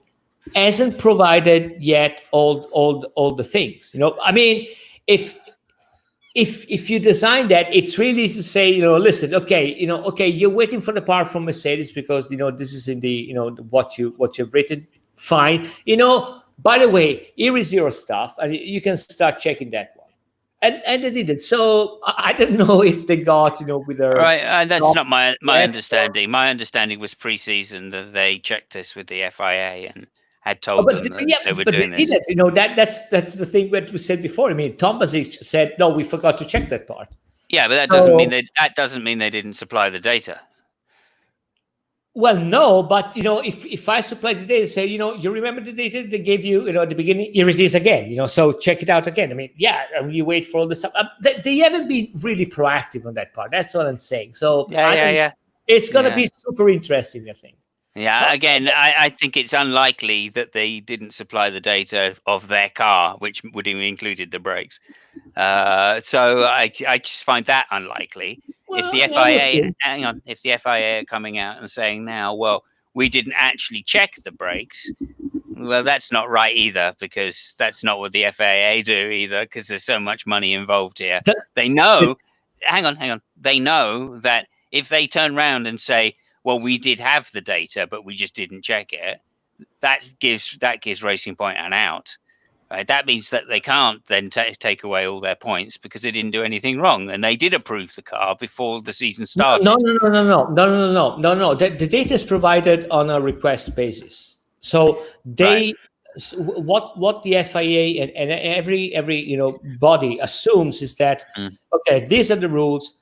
hasn't provided yet all the things. I mean, if you design that, it's really to say, listen, okay, you're waiting for the part from Mercedes because this is in the what you've written. Fine. By the way, here is your stuff, and you can start checking that one. and they didn't. So I don't know if they got with their Right, that's not my yet, understanding. My understanding was pre-season that they checked this with the FIA and had Oh, told but them that yeah, they were but doing they this. didn't. That's the thing that we said before. I mean, Tomasic said, "No, we forgot to check that part." Yeah, but that So, doesn't mean they didn't supply the data. well, no, but if I supply the data, say, you remember the data they gave you, at the beginning, here it is again, so check it out again. I mean, yeah, and you wait for all the stuff. They haven't been really proactive on that part. That's what I'm saying. So Yeah. it's going to be super interesting, I think. Yeah, again, I think it's unlikely that they didn't supply the data of their car, which would have included the brakes. So I just find that unlikely. If the FIA, hang on, if the FIA are coming out and saying now, well, we didn't actually check the brakes, well, that's not right either, because that's not what the FIA do either, because there's so much money involved here. They know, hang on, they know that if they turn around and say, well, we did have the data, but we just didn't check it, that gives Racing Point an out. Right? That means that they can't then take away all their points because they didn't do anything wrong, and they did approve the car before the season started. No. The data is provided on a request basis. So what the FIA and every body assumes is that okay, these are the rules.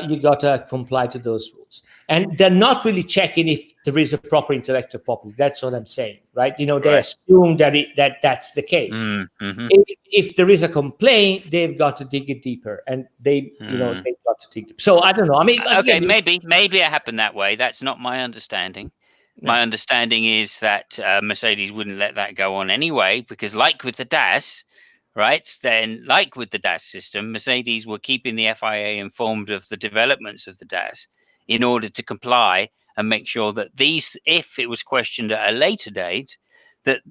You got to comply to those rules, and they're not really checking if there is a proper intellectual property. That's what I'm saying, right? They assume that's the case. Mm-hmm. If there is a complaint, they've got to dig it deeper, and they've got to dig deeper. So I don't know. I mean, okay, maybe it happened that way. That's not my understanding. My understanding is that Mercedes wouldn't let that go on anyway, because like with the DAS, right? Then, like with the DAS system, Mercedes were keeping the FIA informed of the developments of the DAS in order to comply and make sure that if it was questioned at a later date, that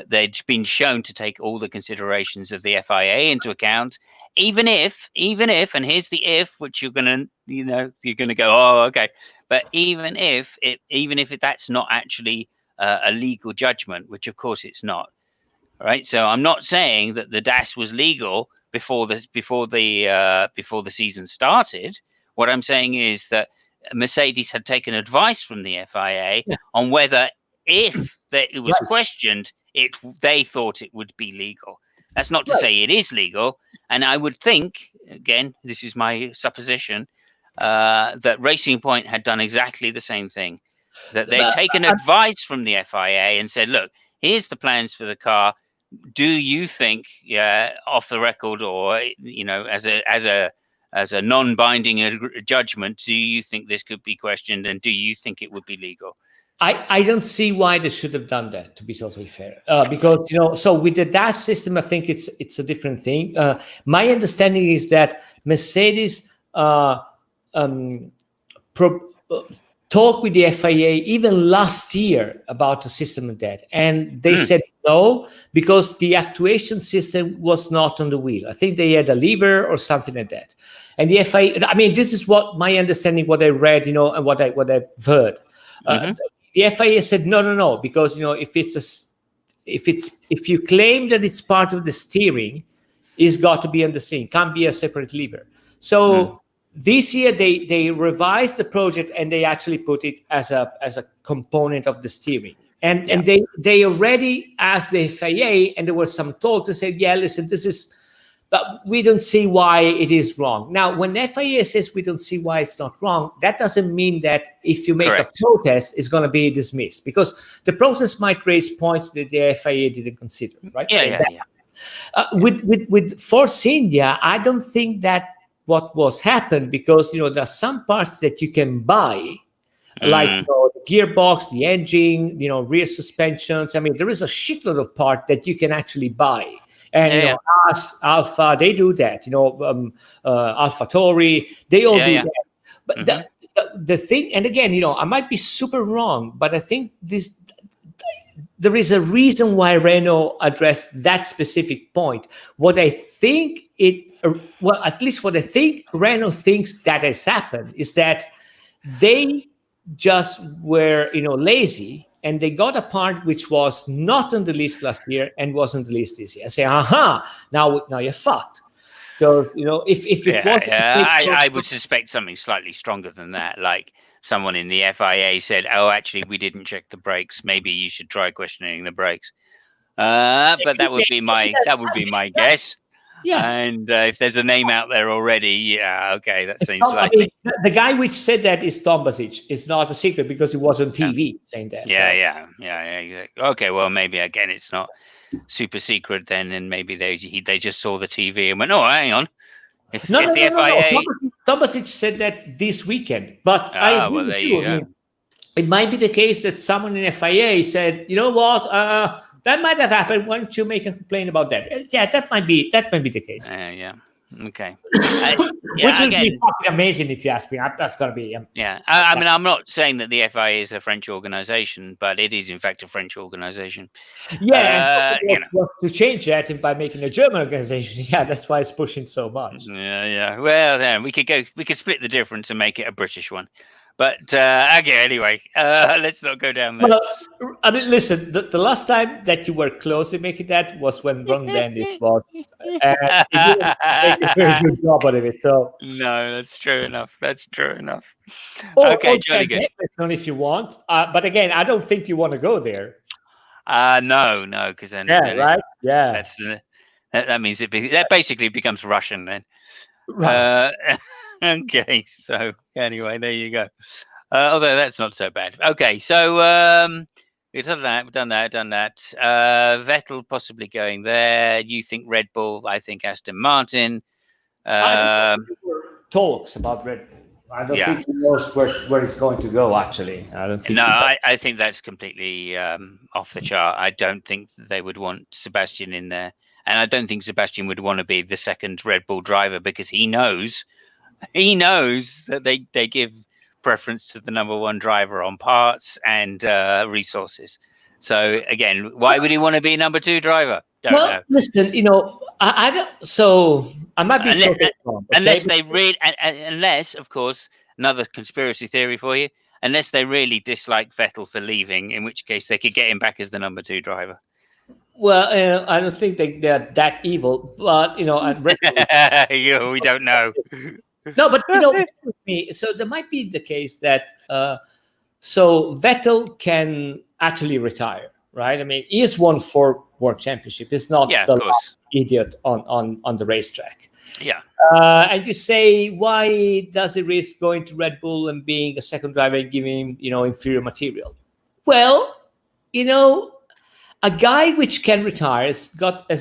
they'd been shown to take all the considerations of the FIA into account, even if, and here's the if, which you're gonna go, oh, okay, but even if that's not actually a legal judgment, which of course it's not. Right, so I'm not saying that the DAS was legal before the season started. What I'm saying is that Mercedes had taken advice from the FIA on whether, if it was questioned, they thought it would be legal. That's not to say it is legal, and I would think, again, this is my supposition, that Racing Point had done exactly the same thing. That they'd taken advice from the FIA and said, look, here's the plans for the car. Do you think, off the record, or as a non-binding judgment, do you think this could be questioned, and do you think it would be legal? I don't see why they should have done that, to be totally fair, because so with the DAS system, I think it's a different thing. My understanding is that Mercedes talked with the FIA even last year about the system of that, and they said no, because the actuation system was not on the wheel. I think they had a lever or something like that. And the FIA, I mean, this is what my understanding, what I read, and what I've heard. The FIA said no, because if you claim that it's part of the steering, it's got to be on the steering, can't be a separate lever. So this year they revised the project, and they actually put it as a component of the steering. And they already asked the FIA, and there was some talk to say, yeah, listen, this is, but we don't see why it is wrong. Now, when the FIA says we don't see why it's not wrong, that doesn't mean that if you make a protest, it's going to be dismissed, because the protest might raise points that the FIA didn't consider, right? With Force India, I don't think that what was happened, because there are some parts that you can buy, like the gearbox, the engine, rear suspensions. I mean, there is a shitload of part that you can actually buy. And Alpha, they do that. AlphaTauri, they all do that. But the thing, and again, I might be super wrong, but I think there is a reason why Renault addressed that specific point. What I think at least what I think Renault thinks that has happened is that they just were, lazy, and they got a part which was not on the list last year and was on the list this year. I say, now you're fucked. Because if it was I would suspect something slightly stronger than that. Like someone in the FIA said, "Oh, actually, we didn't check the brakes. Maybe you should try questioning the brakes." But that would be my guess. Yeah. And if there's a name out there already, yeah, okay, that seems likely. The guy which said that is Tombasic. It's not a secret because he was on TV saying that. Yeah. Okay, well, maybe again, it's not super secret then, and maybe they just saw the TV and went, "Oh, hang on." If the FIA, Tombasic said that this weekend, but I agree well, with there you. you go. It might be the case that someone in FIA said, "You know what? That might have happened. Why don't you make a complaint about that?" Yeah, that might be the case. Yeah. Okay. Which would be fucking amazing if you ask me. That's gonna be. Yeah. I mean, I'm not saying that the FIA is a French organization, but it is in fact a French organization. Yeah. To change that by making a German organization. Yeah, that's why it's pushing so much. Yeah. Well, then we could split the difference and make it a British one. But okay, anyway, let's not go down there. Well, I mean, listen, the last time that you were close to making that was when Ron Dennis was, and he didn't make a very good job out of it. So no, that's true enough. Okay, jolly good. If you want, but again, I don't think you want to go there. No, because then right, that means that basically becomes Russian then. Right. Okay, so anyway, there you go. Although that's not so bad. Okay, so we've done that. Vettel possibly going there. You think Red Bull? I think Aston Martin. Talks about Red Bull. I don't think he knows where it's going to go. Actually, I don't think. No, I think that's completely off the chart. I don't think they would want Sebastian in there, and I don't think Sebastian would want to be the second Red Bull driver because he knows that they give preference to the number one driver on parts and resources. So again, why would he want to be number two driver? Don't know. Listen, I don't. So I might be totally wrong, okay? Unless, of course, another conspiracy theory for you. Unless they really dislike Vettel for leaving, in which case they could get him back as the number two driver. Well, I don't think they're that evil, but we don't know. No, but with me, so there might be the case that so Vettel can actually retire, right? I mean, he has won 4 world championships. He's not the last idiot on the racetrack. Yeah. And you say, why does he risk going to Red Bull and being a second driver and giving him, inferior material? Well, a guy which can retire has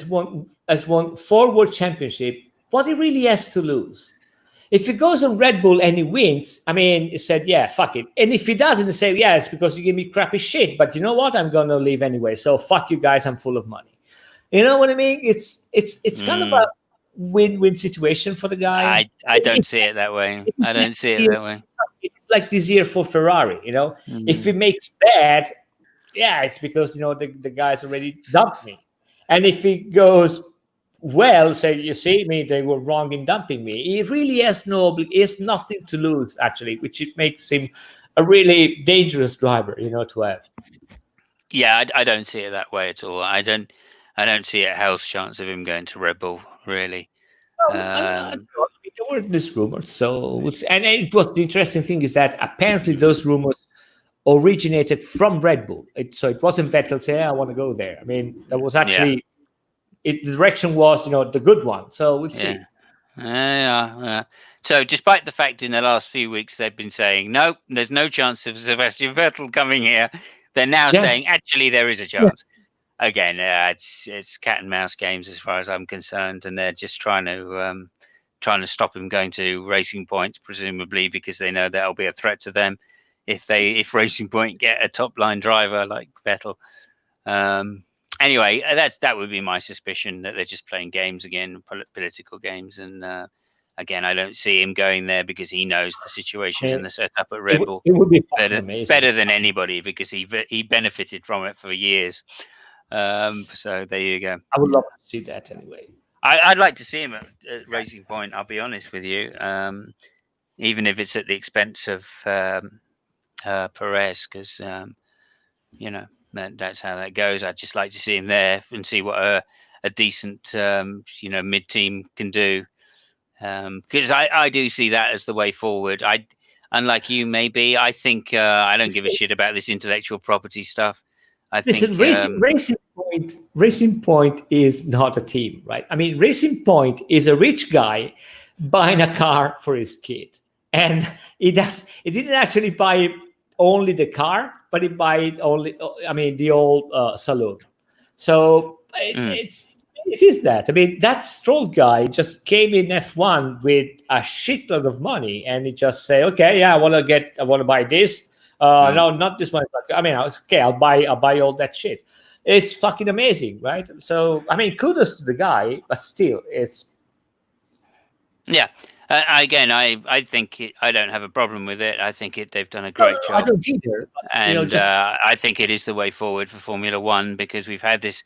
won 4 world championships. What he really has to lose? If he goes on Red Bull and he wins, I mean, he said, yeah, fuck it. And if he doesn't, he say, yeah, it's because you give me crappy shit. But you know what? I'm going to leave anyway. So fuck you guys. I'm full of money. You know what I mean? It's kind of a win-win situation for the guy. I don't see it that way. I don't see it that way. It's like this year for Ferrari, If he makes bad, yeah, it's because, the guys already dumped me. And if he goes well, say, you see me, they were wrong in dumping me. He really has nothing to lose, actually, which it makes him a really dangerous driver, to have. Yeah, I don't see it that way at all. I don't see a hell's chance of him going to Red Bull, really. There were these rumors, and it was the interesting thing is that apparently those rumors originated from Red Bull. So it wasn't Vettel saying, I want to go there. I mean, that was actually... the direction was, the good one. So we'll see. Yeah. So despite the fact in the last few weeks they've been saying, no, there's no chance of Sebastian Vettel coming here, they're now saying, actually, there is a chance. Yeah. Again, it's cat and mouse games as far as I'm concerned, and they're just trying to stop him going to Racing Point, presumably because they know that'll be a threat to them if Racing Point get a top line driver like Vettel. Anyway, that would be my suspicion, that they're just playing games again, political games. And again, I don't see him going there because he knows the situation and the setup at Red Bull. It would be better than anybody because he benefited from it for years. So there you go. I would love to see that anyway. I'd like to see him at Racing Point, I'll be honest with you, even if it's at the expense of Perez, because, that's how that goes. I'd just like to see him there and see what a decent, mid-team can do. Because I do see that as the way forward. Unlike you, maybe I think I don't give a shit about this intellectual property stuff. I Listen, think Racing Point is not a team, right? I mean, Racing Point is a rich guy buying a car for his kid, and he didn't actually buy only the car, but he buy only, I mean, the old saloon. So it is that. I mean, that Stroll guy just came in F1 with a shitload of money, and he just say, okay, yeah, I want to buy this. No, not this one. I mean, okay, I'll buy all that shit. It's fucking amazing, right? So, I mean, kudos to the guy, but still, it's yeah. Again, I think I don't have a problem with it. I think they've done a great I job, don't either. But, and just I think it is the way forward for Formula One, because we've had this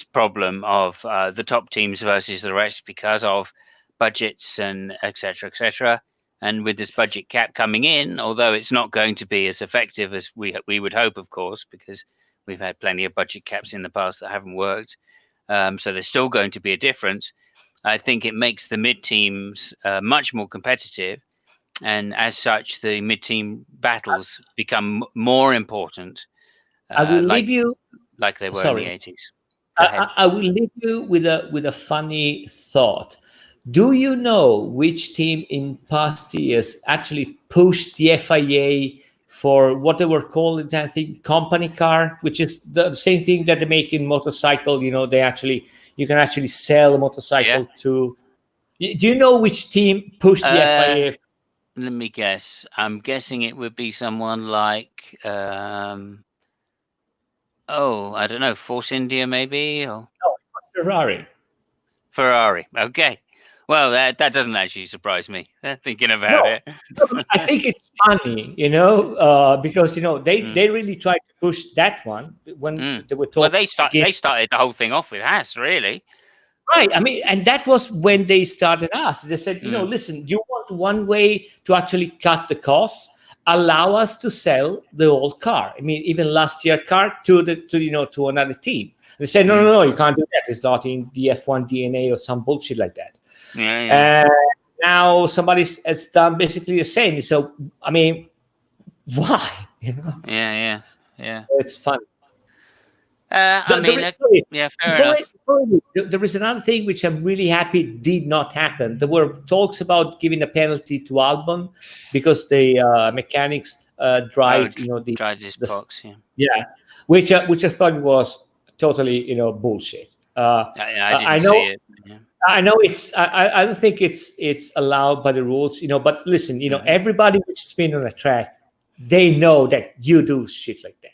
problem of the top teams versus the rest because of budgets and etc. etc. And with this budget cap coming in, although it's not going to be as effective as we would hope, of course, because we've had plenty of budget caps in the past that haven't worked. So there's still going to be a difference. I think it makes the mid teams much more competitive, and as such, the mid team battles become more important. I will leave you. Like they were Sorry. in the 80s. Go ahead. I will leave you with a funny thought. Do you know which team in past years actually pushed the FIA for what they were called, I think, company car, which is the same thing that they make in motorcycle? You know, you can actually sell a motorcycle to. Do you know which team pushed the FIA? Let me guess. I'm guessing it would be someone like, I don't know, Force India maybe, or No, it was Ferrari. Ferrari. Okay. Well, that doesn't actually surprise me. Thinking about it, I think it's funny, because they really tried to push that one when they were talking. Well, they started the whole thing off with Haas, really. Right. I mean, and that was when they started us. They said, listen, you want one way to actually cut the costs? Allow us to sell the old car. I mean, even last year car to another team. They said, no, you can't do that. It's not in the F1 DNA or some bullshit like that. Yeah. Now somebody has done basically the same. So, I mean, why? Yeah. It's fun. Fair enough. There is another thing which I'm really happy did not happen. There were talks about giving a penalty to Albon because the mechanics drive this box, which I thought was totally bullshit. I didn't see it. Yeah. I know I don't think it's allowed by the rules, but listen, everybody which has been on a track, they know that you do shit like that.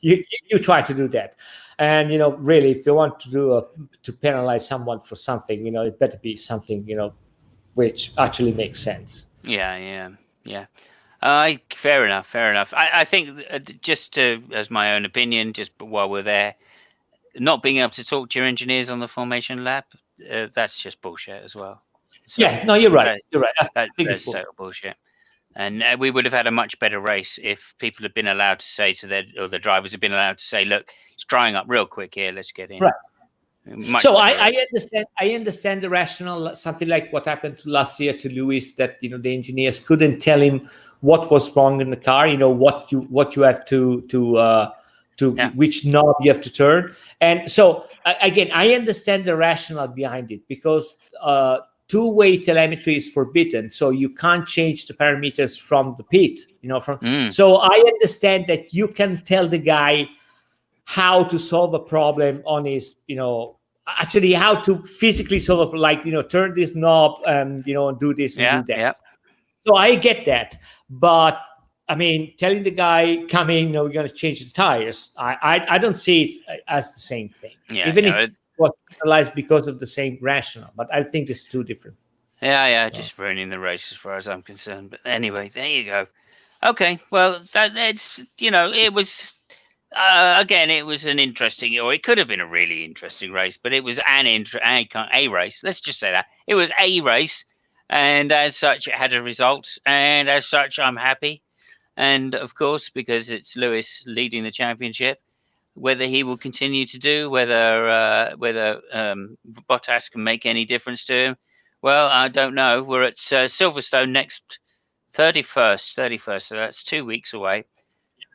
You try to do that, and really, if you want to penalize someone for something, it better be something which actually makes sense. Yeah. Fair enough. I think just as my own opinion, just while we're there, not being able to talk to your engineers on the formation lab, that's just bullshit as well. So, yeah, no, you're right. That's total bullshit. And we would have had a much better race if people had been allowed to say the drivers had been allowed to say, look, it's drying up real quick here, let's get in. Right. So I understand the rationale, something like what happened last year to Lewis, that the engineers couldn't tell him what was wrong in the car, what you have to which knob you have to turn. And so again, I understand the rationale behind it, because two-way telemetry is forbidden, so you can't change the parameters from the pit. So I understand that you can tell the guy how to solve a problem on his, actually how to physically solve, like turn this knob and do this and do that. Yeah. So I get that, but I mean, telling the guy, come in, we're going to change the tires, I don't see it as the same thing. Yeah, even if it was penalized because of the same rationale, but I think it's two different. Yeah, so. Just ruining the race as far as I'm concerned. But anyway, there you go. Okay, well, that's it was again, it was an interesting, or it could have been a really interesting race, but it was a race. Let's just say that it was a race, and as such, it had a result, and as such, I'm happy. And of course, because it's Lewis leading the championship, whether he will continue to do, whether Bottas can make any difference to him, Well, I don't know. We're at Silverstone next 31st, so that's 2 weeks away.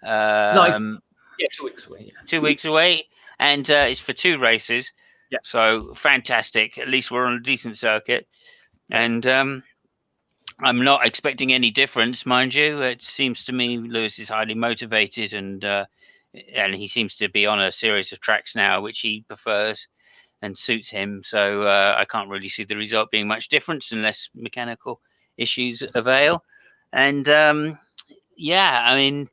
No, it's 2 weeks away. Yeah. 2 weeks away, and it's for 2 races. Yeah. So fantastic. At least we're on a decent circuit, Yeah. and I'm not expecting any difference, mind you. It seems to me Lewis is highly motivated, and he seems to be on a series of tracks now which he prefers and suits him. So I can't really see the result being much difference unless mechanical issues avail. And yeah, I mean,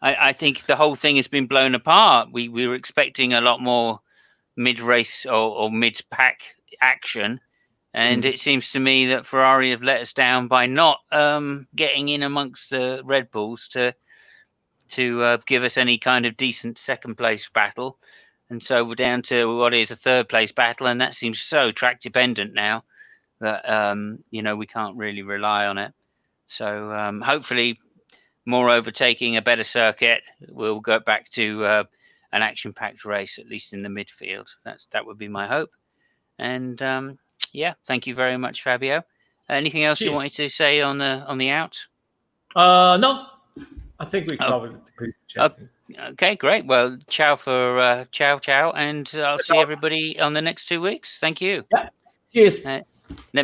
I think the whole thing has been blown apart. We were expecting a lot more mid-race or mid-pack action, and it seems to me that Ferrari have let us down by not getting in amongst the Red Bulls to give us any kind of decent second place battle. And so we're down to what is a third place battle, and that seems so track dependent now that we can't really rely on it. So hopefully, more overtaking, a better circuit, we'll go back to an action-packed race, at least in the midfield. That would be my hope. And yeah, thank you very much, Fabio. Anything else you wanted to say on the out? No, I think we covered pretty much. Okay, great. Well, ciao, and I'll see everybody on the next 2 weeks. Thank you. Yeah. Cheers.